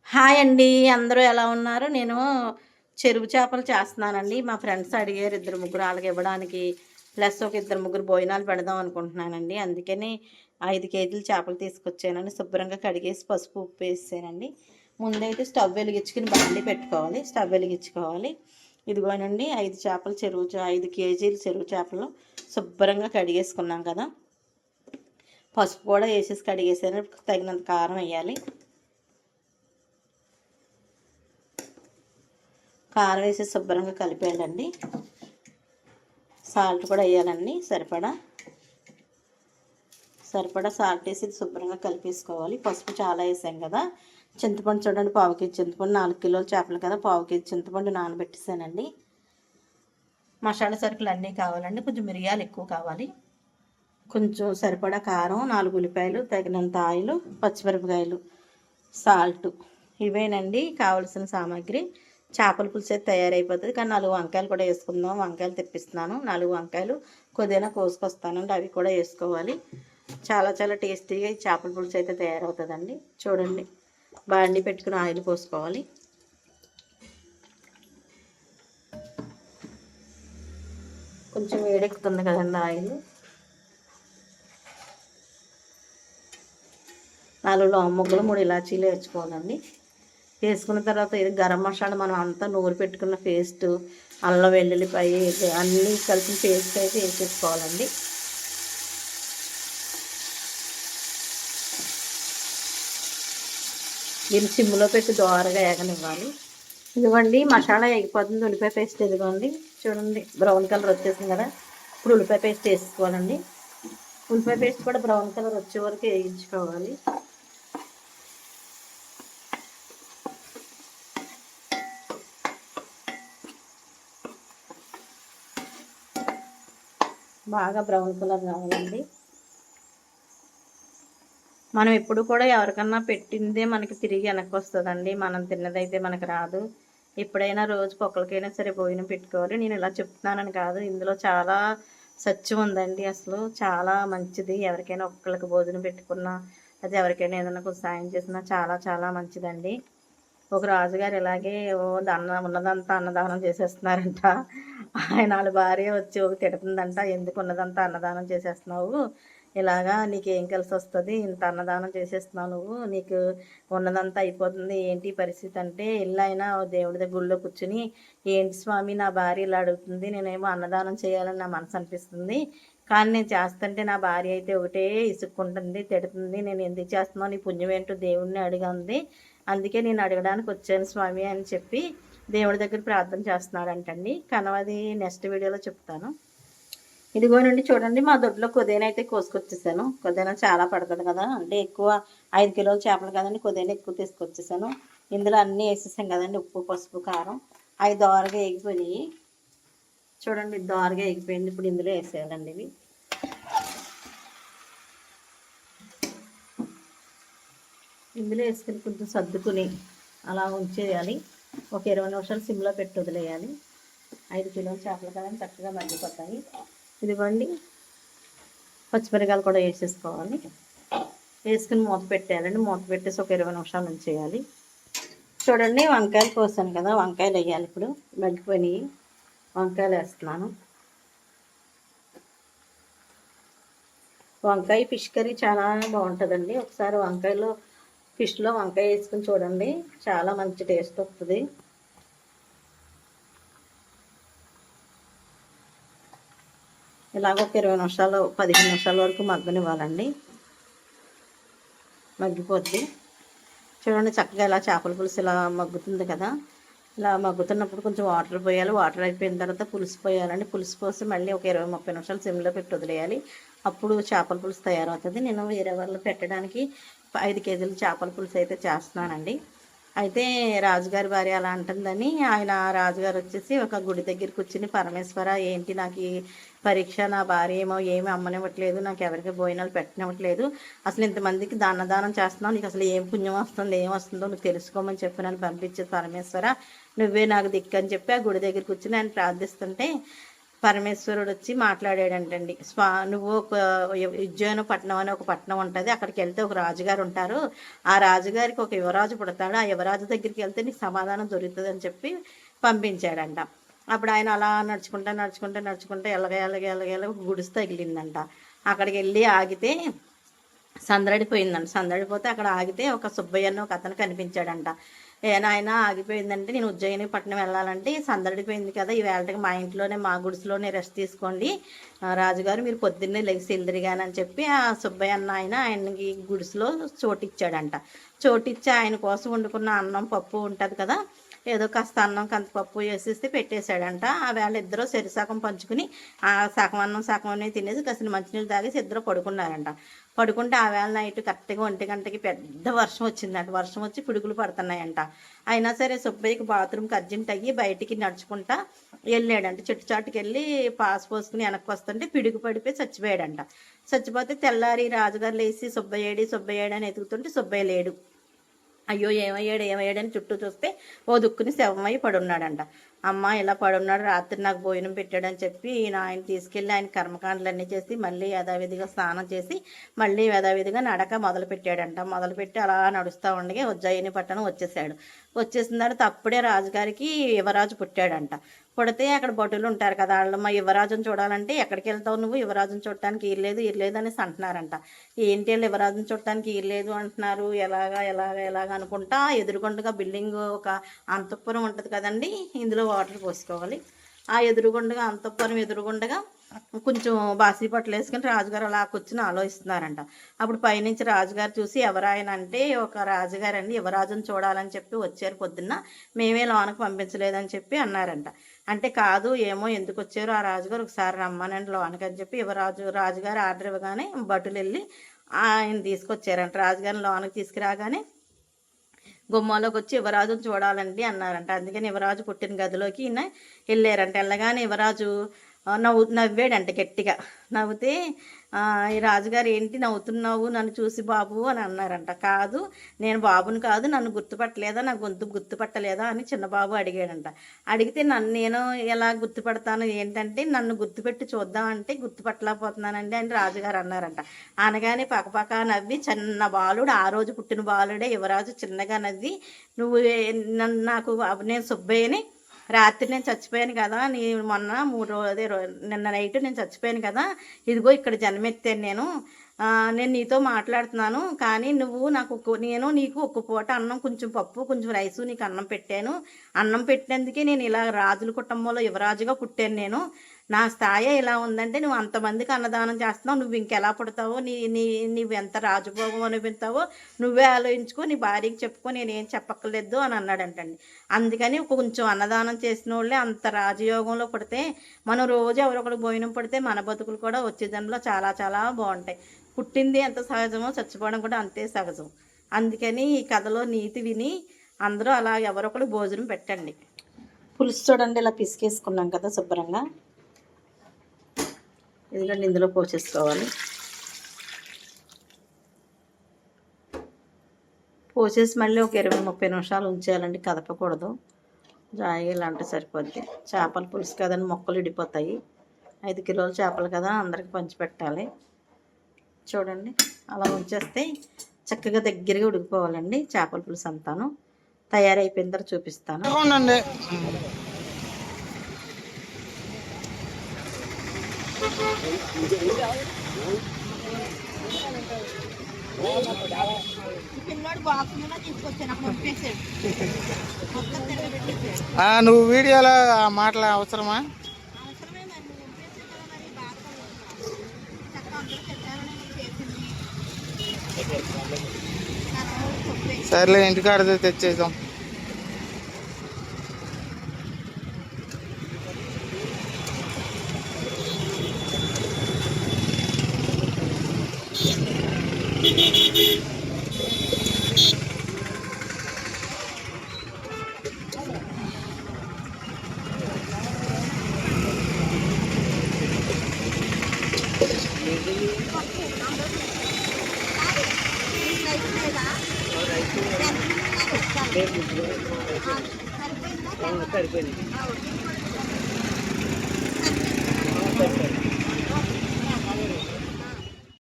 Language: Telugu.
హాయ్ అండి. అందరూ ఎలా ఉన్నారు? నేను చెరువు చేపలు చేస్తున్నానండి. మా ఫ్రెండ్స్ అడిగారు ఇద్దరు ముగ్గురు ఆళ్ళకి ఇవ్వడానికి. ప్లస్ ఒక ఇద్దరు ముగ్గురు భోజనాలు పెడదాం అనుకుంటున్నానండి. అందుకని 5 కేజీలు చేపలు తీసుకొచ్చానండి. శుభ్రంగా కడిగేసి పసుపు, ఉప్పు వేసేసానండి. ముందైతే స్టవ్ వెలిగించుకుని బాండీ పెట్టుకోవాలి. స్టవ్ వెలిగించుకోవాలి. ఇదిగోనండి 5 చేపలు 5 కేజీలు చెరువు చేపలు శుభ్రంగా కడిగేసుకున్నాం కదా! పసుపు కూడా వేసేసి కడిగేసాను. తగినంత కారం వేయాలి. కారం వేసి శుభ్రంగా కలిపేయాలండి. సాల్ట్ కూడా వేయాలండి సరిపడా సాల్ట్ వేసి శుభ్రంగా కలిపేసుకోవాలి. పసుపు చాలా వేసాం కదా. చింతపండు చూడండి, పావు కేజీ చింతపండు, 4 కిలోల చేపలు కదా, పావు కేజీ చింతపండు నానబెట్టేసానండి. మసాలా సరుకులు అన్నీ కావాలండి. కొంచెం మిరియాలు ఎక్కువ కావాలి, కొంచెం సరిపడా కారం, 4 ఉల్లిపాయలు, తగినంత ఆయిల్, పచ్చిమిరపకాయలు, సాల్ట్, ఇవేనండి కావలసిన సామాగ్రి. చేపల పులుసు అయితే తయారైపోతుంది. కానీ 4 వంకాయలు కూడా వేసుకుందాం. వంకాయలు తెప్పిస్తున్నాను. 4 వంకాయలు కొద్దిగా కోసుకొస్తానండి, అవి కూడా వేసుకోవాలి. చాలా చాలా టేస్టీగా ఈ చేపల పులుసు అయితే తయారవుతుందండి. చూడండి, బాండి పెట్టుకుని ఆయిల్ పోసుకోవాలి. కొంచెం వేడెక్కుతుంది కదండి ఆయిల్. 4 లవంగాలు, 3 ఇలాచీలు వేసుకోవాలండి. వేసుకున్న తర్వాత ఇది గరం మసాలా మనం అంతా నూరు పెట్టుకున్న పేస్ట్, అల్లం వెల్లుల్లిపాయ అన్నీ కలిపి పేస్ట్ అయితే వేసేసుకోవాలండి. దీన్ని సిమ్లో పెట్టి దోరగా ఏగనివ్వాలి. ఇదిగోండి మసాలా ఎగిపోతుంది. ఉల్లిపాయ పేస్ట్ ఇదిగోండి, చూడండి బ్రౌన్ కలర్ వచ్చేసింది కదా. ఇప్పుడు ఉల్లిపాయ పేస్ట్ వేసుకోవాలండి. ఉల్లిపాయ పేస్ట్ కూడా బ్రౌన్ కలర్ వచ్చే వరకు వేయించుకోవాలి. బాగా బ్రౌన్ కలర్ కావాలండి. మనం ఎప్పుడు కూడా ఎవరికన్నా పెట్టిందే మనకి తిరిగి వెనక్కి వస్తుందండి. మనం తిన్నదైతే మనకు రాదు. ఎప్పుడైనా రోజుకి ఒకరికైనా సరే భోజనం పెట్టుకోవాలి. నేను ఇలా చెప్తున్నానని కాదు, ఇందులో చాలా సత్యం ఉందండి. అసలు చాలా మంచిది. ఎవరికైనా ఒక్కరికి భోజనం పెట్టుకున్నా, అది ఎవరికైనా ఏదైనా కొంచెం సాయం చేసినా చాలా చాలా మంచిదండి. ఒక రాజుగారు ఇలాగే ఉన్నదంతా అన్నదానం చేసేస్తున్నారంట. ఆయన వాళ్ళ భార్య వచ్చి తిడుతుందంట, ఎందుకు ఉన్నదంతా అన్నదానం చేసేస్తున్నావు, ఇలాగా నీకేం కలిసి వస్తుంది, ఇంత అన్నదానం చేసేస్తున్నావు నువ్వు, నీకు ఉన్నదంతా అయిపోతుంది, ఏంటి పరిస్థితి అంటే, ఇల్లైనా దేవుడి దగ్గర గుళ్ళో కూర్చుని, ఏంటి స్వామి నా భార్య ఇలా అడుగుతుంది, నేనేమో అన్నదానం చేయాలని నా మనసు అనిపిస్తుంది, కానీ నేను చేస్తుంటే నా భార్య అయితే ఒకటే ఇసుక్కుంటుంది, తిడుతుంది, నేను ఎందుకు చేస్తున్నావు, నీ పుణ్యం ఏంటో దేవుడిని అడిగింది, అందుకే నేను అడగడానికి వచ్చాను స్వామి అని చెప్పి దేవుడి దగ్గర ప్రార్థన చేస్తున్నాడంటండి. కనవది నెక్స్ట్ వీడియోలో చెప్తాను. ఇదిగోనండి చూడండి, మా దొడ్లో కొద్దిగా అయితే కోసుకొచ్చేసాను. కొద్దిగా చాలా పడుతుంది కదా, అంటే ఎక్కువ 5 కిలోల చేపలు కదండి, కొద్దిగా ఎక్కువ తీసుకొచ్చేసాను. ఇందులో అన్నీ వేసేసాం కదండి, ఉప్పు పసుపు కారం. అవి దోరగా ఎగిపోయినాయి చూడండి, దోరగా ఎగిపోయింది. ఇప్పుడు ఇందులో వేసేయాలండి. ఇవి ఇందులో వేసుకుని కొంచెం సర్దుకుని అలా ఉంచేయాలి. ఒక 20 నిమిషాలు సిమ్లో పెట్టి వదిలేయాలి. 5 కిలోల చేపలు కదండి, చక్కగా మగ్గిపోతాయి. ఇదిగోండి పచ్చిమిరకాయలు కూడా వేసేసుకోవాలి. వేసుకుని మూత పెట్టేయాలండి. మూత పెట్టేసి ఒక 20 నిమిషాలు ఉంచేయాలి. చూడండి వంకాయలు కోసాను కదా, వంకాయలు వేయాలి. ఇప్పుడు మగ్గిపోయినాయి, వంకాయలు వేస్తున్నాను. వంకాయ ఫిష్ కర్రీ చాలా బాగుంటుందండి. ఒకసారి ఫిష్లో వంకాయ వేసుకుని చూడండి, చాలా మంచి టేస్ట్ వస్తుంది. ఇలాగ ఒక 20 నిమిషాలు 15 నిమిషాల వరకు మగ్గనివ్వాలండి. మగ్గిపోద్ది చూడండి చక్కగా. ఇలా చేపల పులుసు ఇలా మగ్గుతుంది కదా, ఇలా మగ్గుతున్నప్పుడు కొంచెం వాటర్ పోయాలి. వాటర్ అయిపోయిన తర్వాత పులుసు పోయాలండి. పులుసు పోసి మళ్ళీ ఒక 20-30 నిమిషాలు సిమ్లో పెట్టి వదిలేయాలి. అప్పుడు చేపల పులుసు తయారవుతుంది. నేను వేరే వాళ్ళు పెట్టడానికి 5 కేజీలు చేపల పులుసు అయితే చేస్తున్నానండి. అయితే రాజుగారి భార్య అలా అంటుందని ఆయన రాజుగారు వచ్చేసి ఒక గుడి దగ్గర కూర్చుని, పరమేశ్వర ఏంటి నాకు ఈ పరీక్ష, నా భార్య ఏమో ఏమి అమ్మనివ్వట్లేదు, నాకు ఎవరికి భోజనాలు పెట్టనివ్వట్లేదు, అసలు ఇంతమందికి దానం చేస్తున్నావు, నీకు అసలు ఏం పుణ్యం వస్తుంది, ఏం వస్తుందో నువ్వు తెలుసుకోమని చెప్పి నన్ను పంపించేది పరమేశ్వర, నువ్వే నాకు దిక్కు అని చెప్పి ఆ గుడి దగ్గర కూర్చుని ఆయన ప్రార్థిస్తుంటే పరమేశ్వరుడు వచ్చి మాట్లాడాడంటండి. నువ్వు ఒక ఉజ్జయిని పట్నం అని ఒక పట్నం ఉంటుంది, అక్కడికి వెళ్తే ఒక రాజుగారు ఉంటారు, ఆ రాజుగారికి ఒక యువరాజు పుడతాడు, ఆ యువరాజు దగ్గరికి వెళ్తే నీకు సమాధానం దొరుకుతుంది అని చెప్పి పంపించాడంట. అప్పుడు ఆయన అలా నడుచుకుంటే ఎలాగ గుడిసి తగిలిందంట. అక్కడికి వెళ్ళి ఆగితే సందడిపోయిందంట. సందడిపోతే అక్కడ ఆగితే ఒక సుబ్బయ్య అని ఒక అతను కనిపించాడంట. ఆయన ఆగిపోయిందంటే నేను ఉజ్జయిని పట్నం వెళ్ళాలంటే సందడిపోయింది కదా, ఈ వేళకి మా ఇంట్లోనే మా గుడిసెలోనే రెస్ట్ తీసుకోండి రాజుగారు, మీరు పొద్దున్నే లెగిసి వెళ్దిరిగానని చెప్పి ఆ సుబ్బయ్య అన్న ఆయనకి గుడిసెలో చోటిచ్చాడంట. చోటిచ్చి ఆయన కోసం వండుకున్న అన్నం పప్పు ఉంటుంది కదా, ఏదో కాస్త అన్నం కందిపప్పు వేసేస్తే పెట్టేశాడంట. ఆ వేళ ఇద్దరు సరిసగం పంచుకుని ఆ సగం అన్నం సగం తినేసి కాసిన మంచినీళ్ళు తాగేసి ఇద్దరు పడుకున్నారంట. పడుకుంటే ఆ వేళ నైట్ కరెక్ట్గా 1 గంటకి పెద్ద వర్షం వచ్చిందంట. వర్షం వచ్చి పిడుగులు పడుతున్నాయంట. అయినా సరే సుబ్బయ్యకి బాత్రూమ్కి అర్జెంట్ అయ్యి బయటికి నడుచుకుంటా వెళ్ళాడంట. చెట్టు చాటుకి వెళ్ళి పాస్ పోసుకుని వెనక్కి వస్తుంటే పిడుగు పడిపోయి చచ్చిపోయాడంట. చచ్చిపోతే తెల్లారి రాజుగారు లేచి సుబ్బయ్య అని ఎతుకుతుంటే సుబ్బయ్య లేడు. అయ్యో ఏమయ్యాడని చుట్టూ చూస్తే ఓ దుక్కుని శవమై పడున్నాడంట. అమ్మ ఇలా పడున్నాడు, రాత్రి నాకు భోజనం పెట్టాడని చెప్పి ఆయన తీసుకెళ్ళి ఆయన కర్మకాండలన్నీ చేసి మళ్ళీ యథావిధిగా స్నానం చేసి మళ్ళీ యథావిధిగా నడక మొదలుపెట్టాడంట. మొదలుపెట్టి అలా నడుస్తూ ఉండగా ఉజ్జయిని పట్టణం వచ్చేసిన తర్వాత అప్పుడే రాజుగారికి యువరాజు పుట్టాడంట. పుడితే అక్కడ భటులు ఉంటారు కదా, వాళ్ళు మా యువరాజుని చూడాలంటే ఎక్కడికి వెళ్తావు నువ్వు, యువరాజుని చూడటానికి ఇర్లేదు అనేసి అంటున్నారంట. ఏంటి వాళ్ళు యువరాజుని చూడటానికి ఇర్లేదు అంటున్నారు, ఎలాగా అనుకుంటా ఎదురుగుండగా బిల్డింగ్ ఒక అంతఃపురం ఉంటుంది కదండి, ఇందులో వాటర్ పోసుకోవాలి. ఆ అంతఃపురం ఎదురుగుండగా కొంచెం బాసీ పట్టలు వేసుకుని రాజుగారు అలా కూర్చుని ఆలోచిస్తున్నారంట. అప్పుడు పైనుంచి రాజుగారు చూసి ఎవరాయన అంటే ఒక రాజుగారు అండి, యువరాజుని చూడాలని చెప్పి వచ్చారు పొద్దున్న, మేమే లోనకు పంపించలేదని చెప్పి అన్నారంట. అంటే కాదు ఏమో ఎందుకు వచ్చారు ఆ రాజుగారు, ఒకసారి రమ్మనండి లోనకి అని చెప్పి రాజుగారు ఆర్డర్ ఇవ్వగానే భటులు వెళ్ళి ఆయన తీసుకొచ్చారంట. రాజుగారిని లోనకి తీసుకురాగానే గుమ్మాలోకి వచ్చి యువరాజును చూడాలండి అన్నారంట. అందుకని యువరాజు పుట్టిన గదిలోకి ఈయన వెళ్ళారంట. వెళ్ళగానే యువరాజు నవ్వాడంట గట్టిగా. నవ్వుతే ఈ రాజుగారు ఏంటి నవ్వుతున్నావు నన్ను చూసి బాబు అని అన్నారంట. కాదు నేను బాబుని కాదు, నన్ను గుర్తుపట్టలేదా, నా గొంతు గుర్తుపట్టలేదా అని చిన్నబాబు అడిగాడంట. అడిగితే నేను ఎలా గుర్తుపడతాను ఏంటంటే నన్ను గుర్తుపెట్టి చూద్దామంటే గుర్తుపట్టలేకపోతున్నానండి అని రాజుగారు అన్నారంట. అనగానే పక్కపక్క నవ్వి చిన్న బాలుడు, ఆ రోజు పుట్టిన బాలుడే యువరాజు చిన్నగా నవ్వి, నువ్వు నాకు నేను సుబ్బయ్యని, రాత్రి నేను చచ్చిపోయాను కదా, మొన్న నిన్న నైట్ నేను చచ్చిపోయాను కదా, ఇదిగో ఇక్కడ జన్మెత్తాను నేను నీతో మాట్లాడుతున్నాను, కానీ నేను నీకు ఒక పూట అన్నం, కొంచెం పప్పు, కొంచెం రైసు నీకు అన్నం పెట్టాను. అన్నం పెట్టినందుకే నేను ఇలా రాజుల కుటుంబంలో యువరాజుగా పుట్టాను. నా స్థాయి ఇలా ఉందంటే నువ్వు అంతమందికి అన్నదానం చేస్తున్నావు, నువ్వు ఇంకెలా పుడతావో, నీవు ఎంత రాజభోగం అనిపిస్తావో నువ్వే ఆలోచించుకో, నీ భార్యకి చెప్పుకో, నేనేం చెప్పక్కర్లేదు అని అన్నాడంటండి. అందుకని కొంచెం అన్నదానం చేసిన వాళ్ళే అంత రాజయోగంలో పుడితే, మనం రోజు ఎవరొకరు భోజనం పడితే మన బతుకులు కూడా వచ్చే జన్మలో చాలా చాలా బాగుంటాయి. పుట్టింది ఎంత సహజమో చచ్చిపోవడం కూడా అంతే సహజం. అందుకని ఈ కథలో నీతి విని అందరూ అలా ఎవరొకరు భోజనం పెట్టండి. పులుసు చూడండి ఇలా పిసికేసుకున్నాం కదా శుభ్రంగా, ఎందుకంటే ఇందులో పోసేసుకోవాలి. పోసేసి మళ్ళీ ఒక 20-30 నిమిషాలు ఉంచేయాలండి, కదపకూడదు. జాయిగా ఇలా అంటే సరిపోద్ది. చేపల పులుసు కదండి, మొక్కలు ఇడిపోతాయి. 5 కిలోల చేపలు కదా, అందరికి పంచిపెట్టాలి. చూడండి అలా ఉంచేస్తే చక్కగా దగ్గరగా ఉడికిపోవాలండి చేపల పులుసు అంతాను. తయారైపోయిన తర్వాత చూపిస్తాను. నువ్వు వీడియోలో మాటలు అవసరమా? సర్లే ఇంటికాడ తెచ్చేద్దాం. సరిపోయింది. చేస్తారు